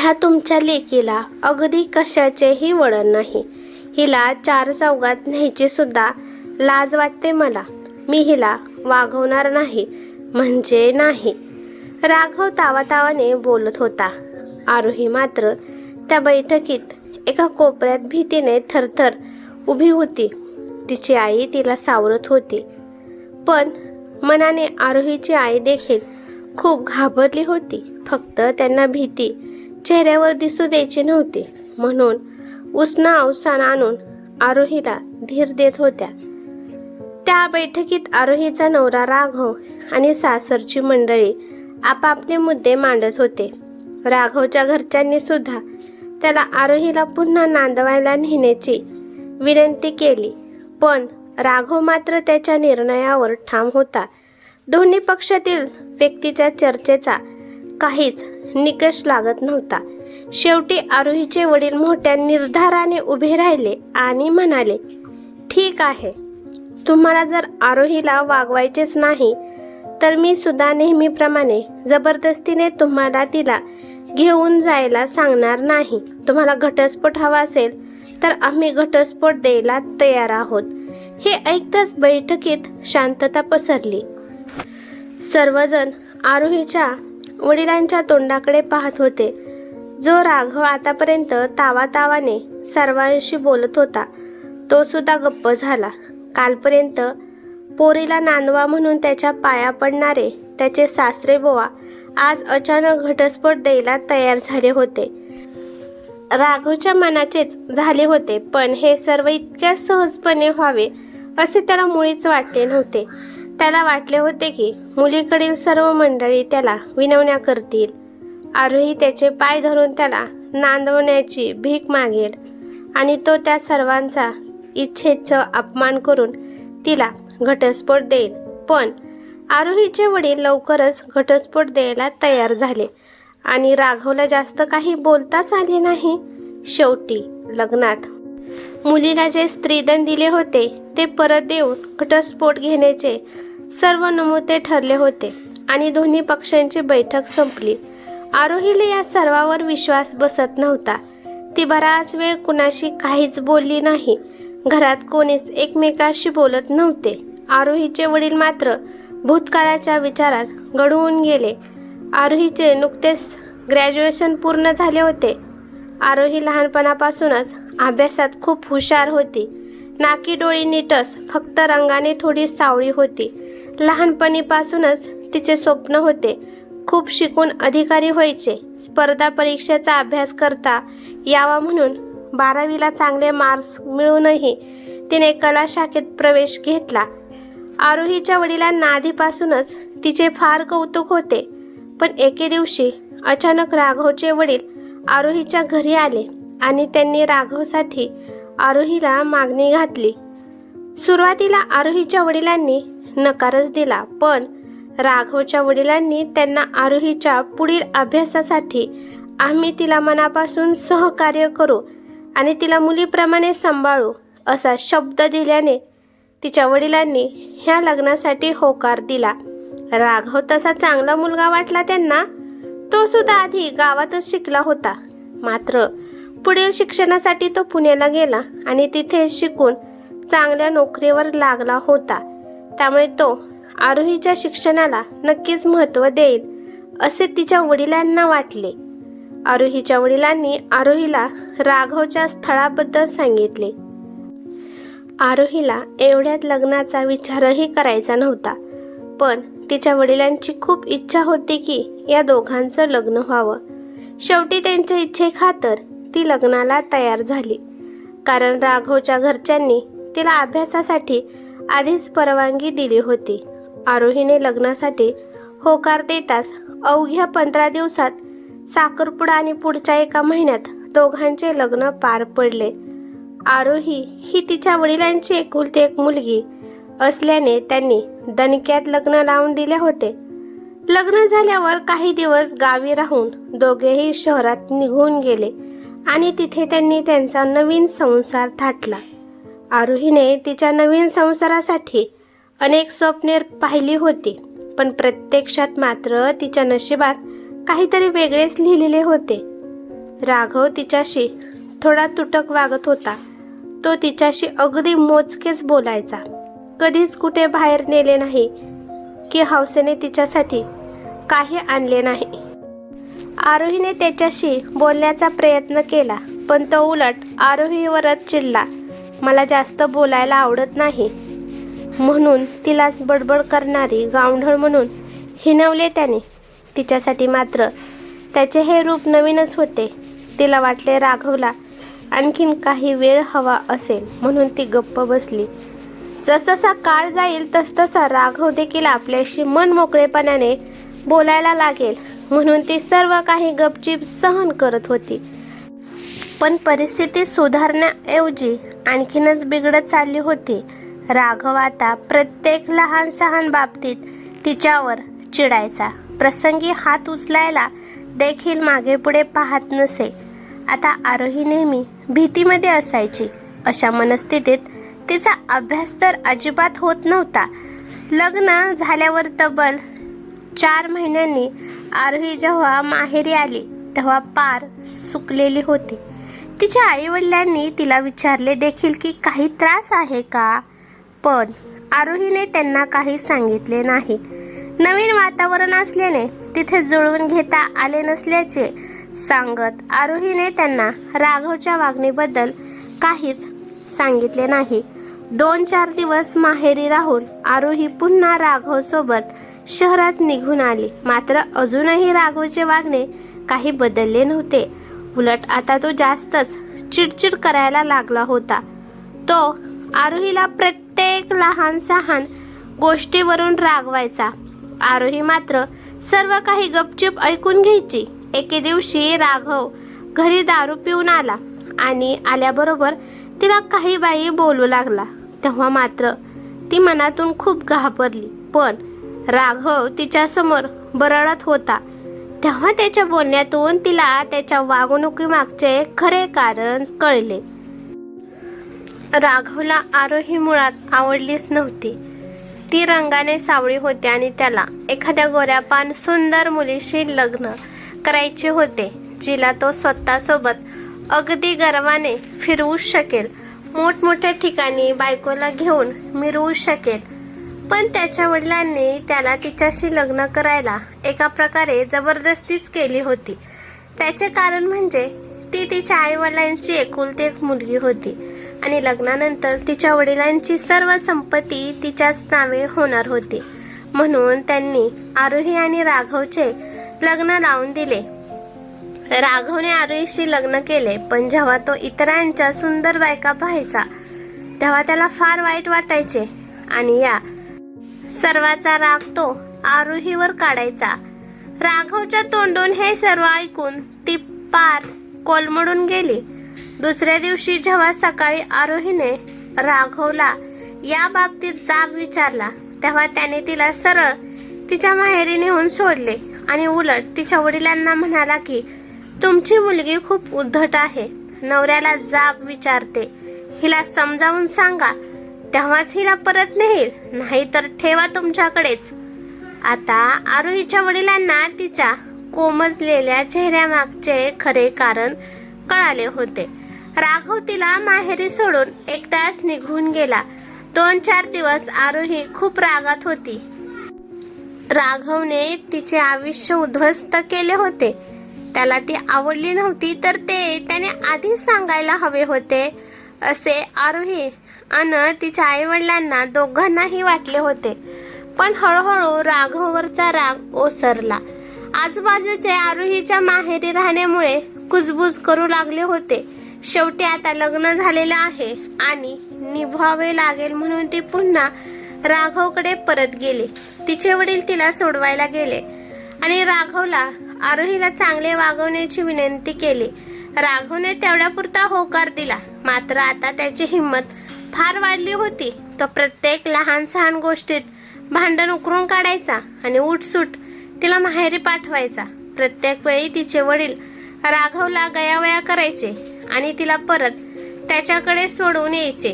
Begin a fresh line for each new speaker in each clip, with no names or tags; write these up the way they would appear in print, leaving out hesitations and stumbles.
ह्या तुमच्या लेकीला अगदी कशाचेही वळण नाही. हिला चार चौघात न्यायची सुद्धा लाज वाटते मला. मी हिला वागवणार नाही म्हणजे नाही. राघव तावातावाने बोलत होता. आरोही मात्र त्या बैठकीत एका कोपऱ्यात भीतीने थरथर उभी होती. तिची आई तिला सावरत होती, पण मनाने आरोहीची आई देखील खूप घाबरली होती. फक्त त्यांना भीती चेहऱ्यावर दिसू द्यायची नव्हती, म्हणून उसना अवसान आणून आरोहीला धीर देत होत्या. त्या बैठकीत आरोहीचा नवरा राघव आणि सासरची मंडळी आपापले मुद्दे मांडत होते. राघवच्या घरच्यांनी सुद्धा त्याला आरोहीला पुन्हा नांदवायला नेण्याची विनंती केली, पण राघव मात्र त्याच्या निर्णयावर ठाम होता. दोन्ही पक्षातील व्यक्तीच्या चर्चेचा काहीच निकष लागत नव्हता. शेवटी आरोहीचे वडील मोठ्या निर्धाराने उभे राहिले आणि म्हणाले, ठीक आहे, तुम्हाला जर आरोहीला वागवायचेच नाही तर मी सुद्धा नेहमीप्रमाणे जबरदस्तीने तुम्हाला तिला घेऊन जायला सांगणार नाही. तुम्हाला घटस्फोट हवा असेल तर आम्ही घटस्फोट द्यायला तयार आहोत. हे ऐकताच बैठकीत शांतता पसरली. सर्वजण आरोहीच्या वडिलांच्या तोंडाकडे पाहत होते. जो राघव आतापर्यंत तावातावाने सर्वांशी बोलत होता तो सुद्धा गप्प झाला. कालपर्यंत पोरीला नांदवा म्हणून त्याच्या पाया पडणारे त्याचे सासरे बुवा आज अचानक घटस्फोट द्यायला तयार झाले होते. राघवच्या मनाचेच झाले होते, पण हे सर्व इतक्या सहजपणे व्हावे असे त्याला मुळीच वाटले नव्हते. त्याला वाटले होते की मुलीकडील सर्व मंडळी त्याला विनवण्या करतील. आरोही त्याचे पाय धरून त्याला नांदवण्याची भीक मागेल आणि तो त्या सर्वांचा इच्छेचा अपमान करून तिला घटस्फोट देईल. पण आरोहीचे वडील लवकरच घटस्फोट द्यायला तयार झाले आणि राघवला जास्त काही बोलताच आले नाही. शेवटी लग्नात मुलीला जे स्त्रीधन दिले होते ते परत देऊन घटस्फोट घेण्याचे सर्व नमुते ठरले होते आणि दोन्ही पक्षांची बैठक संपली. आरोहीला या सर्वावर विश्वास बसत नव्हता. ती बराच वेळ कुणाशी काहीच बोलली नाही. घरात कोणीच एकमेकाशी बोलत नव्हते. आरोहीचे वडील मात्र भूतकाळाच्या विचारात गढून गेले. आरोहीचे नुकतेच ग्रॅज्युएशन पूर्ण झाले होते. आरोही लहानपणापासूनच अभ्यासात खूप हुशार होती. नाकी डोळी नीटच, फक्त रंगाने थोडी सावळी होती. लहानपणीपासूनच तिचे स्वप्न होते खूप शिकून अधिकारी व्हायचे. स्पर्धा परीक्षेचा अभ्यास करता यावा म्हणून 12वीला चांगले मार्क्स मिळूनही तिने कला शाखेत प्रवेश घेतला. आरोहीच्या वडिलांना आधीपासूनच तिचे फार कौतुक होते, पण एके दिवशी अचानक राघवचे वडील आरोहीच्या घरी आले आणि त्यांनी राघवसाठी आरोहीला मागणी घातली. सुरुवातीला आरोहीच्या वडिलांनी नकारच दिला, पण राघवच्या वडिलांनी त्यांना आरोहीच्या पुढील अभ्यासासाठी आम्ही तिला मनापासून सहकार्य करू आणि तिला मुलीप्रमाणे सांभाळू असा शब्द दिल्याने तिच्या वडिलांनी ह्या लग्नासाठी होकार दिला. राघव तसा चांगला मुलगा वाटला त्यांना. तो सुद्धा आधी गावातच शिकला होता, मात्र पुढील शिक्षणासाठी तो पुण्याला गेला आणि तिथे शिकून चांगल्या नोकरीवर लागला होता. त्यामुळे तो आरोहीच्या शिक्षणाला नक्कीच महत्त्व देईल असे तिच्या वडिलांना वाटले. आरोहीच्या वडिलांनी आरोहीला राघवच्या स्थळाबद्दल सांगितले. आरोहीला एवढ्यात लग्नाचा विचारही करायचा नव्हता, पण तिच्या वडिलांची खूप इच्छा होती की या दोघांचं लग्न व्हावं. शेवटी त्यांच्या इच्छेखातर ती लग्नाला तयार झाली, कारण राघवच्या घरच्यांनी तिला अभ्यासासाठी आधीच परवानगी दिली होती. आरोहीने लग्नासाठी होकार देताच अवघ्या 15 दिवसात साखरपुडा आणि पुढच्या 1 महिन्यात दोघांचे लग्न पार पडले. आरोही ही तिच्या वडिलांची एकुलती एक मुलगी असल्याने त्यांनी दणक्यात लग्न लावून दिले होते. लग्न झाल्यावर काही दिवस गावी राहून दोघेही शहरात निघून गेले आणि तिथे त्यांनी त्यांचा नवीन संसार थाटला. आरोहीने तिच्या नवीन संसारासाठी अनेक स्वप्ने पाहिली होती, पण प्रत्यक्षात मात्र तिच्या नशिबात काहीतरी वेगळेच लिहिलेले होते. राघव तिच्याशी थोडा तुटक वागत होता. तो तिच्याशी अगदी मोजकेच बोलायचा. कधीच कुठे बाहेर नेले नाही की हौसेने तिच्यासाठी काही आणले नाही. आरोहीने त्याच्याशी बोलण्याचा प्रयत्न केला, पण तो उलट आरोहीवरच चिडला. मला जास्त बोलायला आवडत नाही म्हणून तिलाच बडबड करणारी गावढळ म्हणून हिणवले त्याने. तिच्यासाठी मात्र त्याचे हे रूप नवीनच होते. तिला वाटले राघवला आणखीन काही वेळ हवा असेल म्हणून ती गप्प बसली. जसजसा काळ जाईल तसतसा राघव देखील आपल्याशी मन मोकळेपणाने बोलायला लागेल म्हणून ती सर्व काही गपचीप सहन करत होती. पण परिस्थिती सुधारण्याऐवजी आणखीनच बिघडत चालली होती. राघव आता प्रत्येक लहान सहान बाबतीत तिच्यावर चिडायचा. प्रसंगी हात उचलायला देखील मागे पुढे पाहत नसे. आता आरोही नेहमी भीतीमध्ये असायची. अशा मनस्थितीत तिचा अभ्यास तर अजिबात होत नव्हता. लग्न झाल्यावर तब्बल 4 महिन्यांनी आरोही जेव्हा माहेरी आली तेव्हा पार सुकलेली होती. तिच्या आईवडिलांनी तिला विचारले देखील की काही त्रास आहे का, पण आरोहीने त्यांना काही सांगितले नाही. नवीन वातावरण असल्याने तिथे जुळवून घेता आले नसल्याचे सांगत आरोहीने त्यांना राघवच्या वागणीबद्दल काहीच सांगितले नाही. 2-4 दिवस माहेरी राहून आरोही पुन्हा राघवसोबत शहरात निघून आली. मात्र अजूनही राघवचे वागणे काही बदलले नव्हते. उलट आता तो जास्तच चिडचिड करायला लागला होता. तो आरोहीला प्रत्येक लहान सहान गोष्टीवरून रागवायचा. आरोही मात्र सर्व काही गपचूप ऐकून घ्यायची. एके दिवशी राघव घरी दारू पिऊन आला आणि आल्याबरोबर तिला काही बाई बोलू लागला. तेव्हा मात्र ती मनातून खूप घाबरली. पण राघव तिच्यासमोर बरळत होता. तेव्हा त्याच्या बोलण्यातून तिला त्याच्या वागणुकीमागचे खरे कारण कळले. राघवला आरोही मुळात आवडलीच नव्हती. ती रंगाने सावळी होती आणि त्याला एखाद्या गोऱ्यापान सुंदर मुलीशी लग्न करायचे होते, जिला तो स्वतःसोबत अगदी गर्वाने फिरवू शकेल, मोठमोठ्या ठिकाणी बायकोला घेऊन मिरवू शकेल. पण त्याच्या वडिलांनी त्याला तिच्याशी लग्न करायला एका प्रकारे जबरदस्तीच केली होती. त्याचे कारण म्हणजे ती तिच्या आईवडिलांची एकुलती एक मुलगी होती आणि लग्नानंतर तिच्या वडिलांची सर्व संपत्ती तिच्याच नावे होणार होती. म्हणून त्यांनी आरोही आणि राघवचे लग्न लावून दिले. राघवने आरोहीशी लग्न केले, पण जेव्हा तो इतरांच्या सुंदर बायका पाहायचा तेव्हा त्याला फार वाईट वाटायचे आणि या सर्वाचा राग तो आरोहीवर काढायचा. राघवच्या तोंडून हे सर्व ऐकून ती पार कोलमडून गेली. दुसऱ्या दिवशी जेव्हा सकाळी आरोहीने राघवला या बाबतीत जाब विचारला तेव्हा त्याने तिला सरळ तिच्या माहेरी नेऊन सोडले आणि उलट तिच्या वडिलांना म्हणाला की तुमची मुलगी खूप उद्धट आहे, नवऱ्याला जाब विचारते, हिला समजावून सांगा, तेव्हाच हिला परत नेईल, नाहीतर ठेवा तुमच्याकडेच. आता आरोहीच्या वडिलांना तिच्या कोमजलेल्या चेहऱ्यामागचे खरे कारण कळाले होते. राघव तिला माहेरी सोडून एकटाच निघून गेला. 2-4 दिवस आरोही खूप रागात होती. राघवने तिचे आयुष्य उद्ध्वस्त केले होते. त्याला ती आवडली नव्हती तर ते त्याने आधीच सांगायला हवे होते असे आरोही आणि तिच्या आईवडिलांना दोघांनाही वाटले होते. पण हळूहळू राघववरचा राग ओसरला. आजूबाजूचे आरोहीच्या माहेरी राहण्यामुळे कुजबुज करू लागले होते. शेवटी आता लग्न झालेलं आहे आणि निभावे लागेल म्हणून ती पुन्हा राघवकडे परत गेली. तिचे वडील तिला सोडवायला गेले आणि राघवला आरोहीला चांगले वागवण्याची विनंती केली. राघवने तेवढ्यापुरता होकार दिला. मात्र आता त्याची हिंमत फार वाढली होती. तो प्रत्येक लहान सहान गोष्टीत भांडण उकरून काढायचा आणि उठसूट तिला माहेरी पाठवायचा. प्रत्येक वेळी तिचे वडील राघवला गयावया करायचे आणि तिला परत त्याच्याकडे सोडवून यायचे.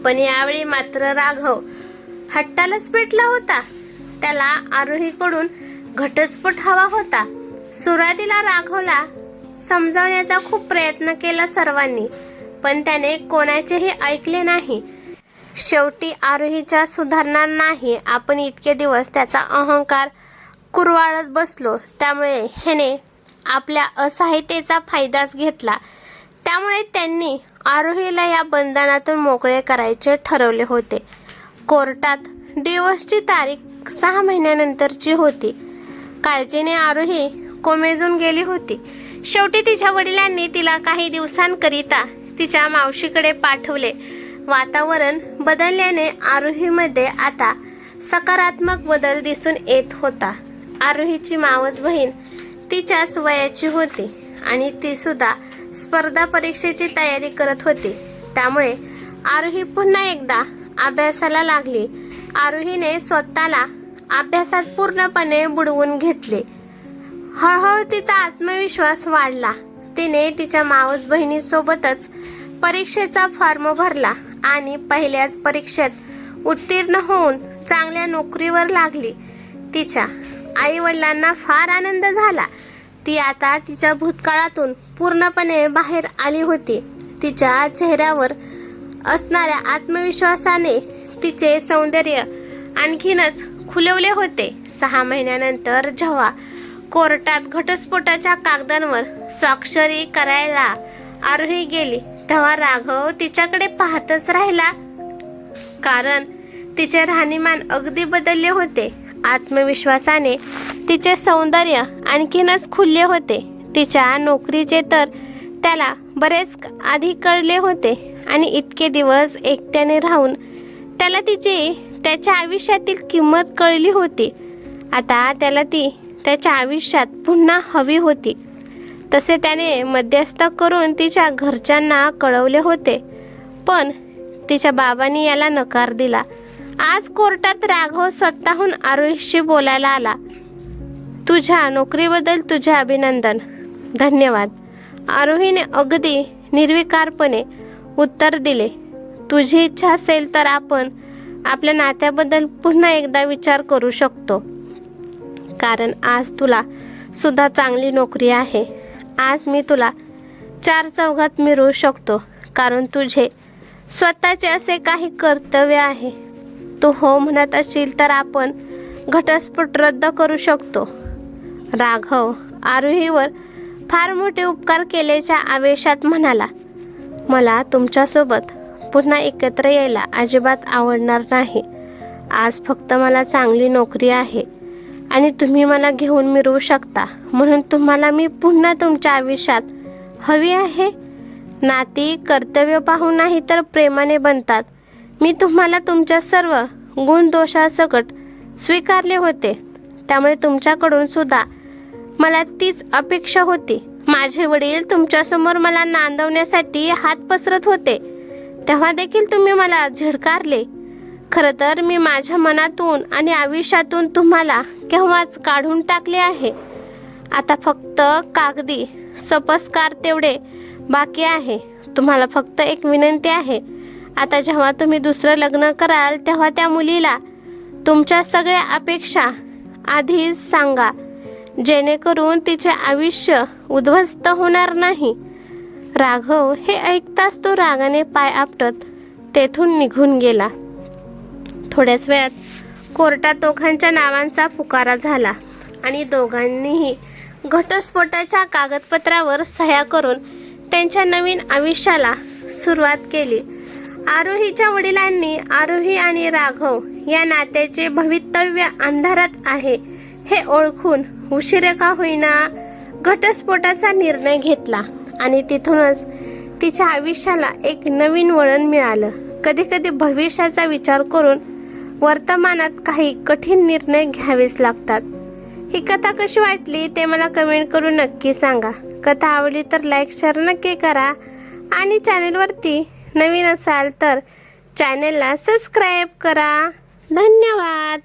पण यावेळी मात्र राघव हट्टालाच पेटला होता. त्याला आरोहीकडून घटस्फोट हवा होता. सुरुवातीला राघवला समजावण्याचा खूप प्रयत्न केला सर्वांनी, पण त्याने कोणाचेही ऐकले नाही. शेवटी आरोहीच्या सुधारणार नाही. आपण इतके दिवस त्याचा अहंकार कुरवाळत बसलो, त्यामुळे ह्याने आपल्या असहायतेचा फायदाच घेतला. त्यामुळे त्यांनी आरोहीला या बंधनातून मोकळे करायचे ठरवले होते. कोर्टात डिवोर्सची तारीख 6 महिन्यानंतरची होती. काळजीने आरोही कोमेजून गेली होती. शेवटी तिच्या वडिलांनी तिला काही दिवसांकरिता तिच्या मावशीकडे पाठवले. वातावरण बदलल्याने आरोहीमध्ये आता सकारात्मक बदल दिसून येत होता. आरोहीची मावस बहीण तिच्याच वयाची होती आणि ती सुद्धा स्पर्धा परीक्षेची तयारी करत होती. त्यामुळे आरोही पुन्हा एकदा अभ्यासाला लागली. आरोहीने स्वतःला अभ्यासात पूर्णपणे बुडवून घेतले. हळूहळू तिचा आत्मविश्वास वाढला. तिने तिच्या मावस बहिणीसोबतच परीक्षेचा फॉर्म भरला आणि पहिल्याच परीक्षेत उत्तीर्ण होऊन चांगल्या नोकरीवर लागली. तिच्या आई वडिलांना फार आनंद झाला. ती आता तिच्या भूतकाळातून पूर्णपणे बाहेर आली होती. तिच्या चेहऱ्यावर असणाऱ्या आत्मविश्वासाने तिचे सौंदर्य आणखीनच खुलवले होते. 6 महिन्यानंतर जेव्हा कोर्टात घटस्फोटाच्या कागदांवर स्वाक्षरी करायला आरोही गेली, तेव्हा राघव तिच्याकडे पाहतच राहिला. कारण तिचे राहणीमान अगदी बदलले होते. आत्मविश्वासाने तिचे सौंदर्य आणखीनच खुलले होते. तिच्या नोकरीचे तर त्याला बरेच आधी कळले होते आणि इतके दिवस एकट्याने राहून त्याला त्याच्या आयुष्यातील किंमत कळली होती. आता त्याला ती त्याच्या आयुष्यात पुन्हा हवी होती. तसे त्याने मध्यस्थ करून तिच्या घरच्यांना कळवले होते, पण तिच्या बाबांनी याला नकार दिला. आज कोर्टात राघव स्वतःहून आरोहीशी बोलायला आला. तुझ्या नोकरीबद्दल तुझे अभिनंदन. धन्यवाद. आरोहीने अगदी निर्विकारपणे उत्तर दिले. तुझी इच्छा असेल तर आपण आपल्या नात्याबद्दल पुन्हा एकदा विचार करू शकतो. कारण आज तुला सुद्धा चांगली नोकरी आहे. आज मी तुला 4 चौघात मिळवू शकतो, कारण तुझे स्वतःचे असे काही कर्तव्य आहे. तू हो म्हणत असशील तर आपण घटस्फोट रद्द करू शकतो. राघव आरोहीवर फार मोठे उपकार केल्याच्या आवेशात म्हणाला. मला तुमच्यासोबत पुन्हा एकत्र यायला अजिबात आवडणार नाही. आज फक्त मला चांगली नोकरी आहे आणि तुम्ही मला घेऊन मिरवू शकता, म्हणून तुम्हाला मी पुन्हा तुमच्या आयुष्यात हवी आहे. नाती कर्तव्य पाहून नाही तर प्रेमाने बनतात. मी तुम्हाला तुमच्या सर्व गुणदोषासकट स्वीकारले होते, त्यामुळे तुमच्याकडून सुद्धा मला तीच अपेक्षा होती. माझे वडील तुमच्यासमोर मला नांदवण्यासाठी हात पसरत होते, तेव्हा देखील तुम्ही मला झिडकारले. खरं तर मी माझ्या मनातून आणि आयुष्यातून तुम्हाला केव्हाच काढून टाकले आहे. आता फक्त कागदी सपस्कार तेवढे बाकी आहे. तुम्हाला फक्त एक विनंती आहे. आता जेव्हा तुम्ही दुसरं लग्न कराल, तेव्हा त्या मुलीला तुमच्या सगळ्या अपेक्षा आधीच सांगा, जेणेकरून तिचे आयुष्य उद्ध्वस्त होणार नाही. राघव हे ऐकताच तो रागाने पाय आपटत तेथून निघून गेला. थोड्याच वेळात कोर्टात दोघांच्या नावांचा पुकारा झाला आणि दोघांनीही घटस्फोटाच्या कागदपत्रावर सह्या करून त्यांच्या नवीन आयुष्याला सुरुवात केली. आरोहीच्या वडिलांनी आरोही आणि राघव या नात्याचे भवितव्य अंधारात आहे हे ओळखून उशिरा का होईना घटस्फोटाचा निर्णय घेतला आणि तिथूनच तिच्या आयुष्याला एक नवीन वळण मिळालं. कधी कधी भविष्याचा विचार करून वर्तमानात काही कठीण निर्णय घ्यावेच लागतात. ही कथा कशी वाटली ते मला कमेंट करून नक्की सांगा. कथा आवडली तर लाईक शेअर नक्की करा आणि चॅनेलवरती नवीन असाल तर चॅनेलला सबस्क्राईब करा. धन्यवाद.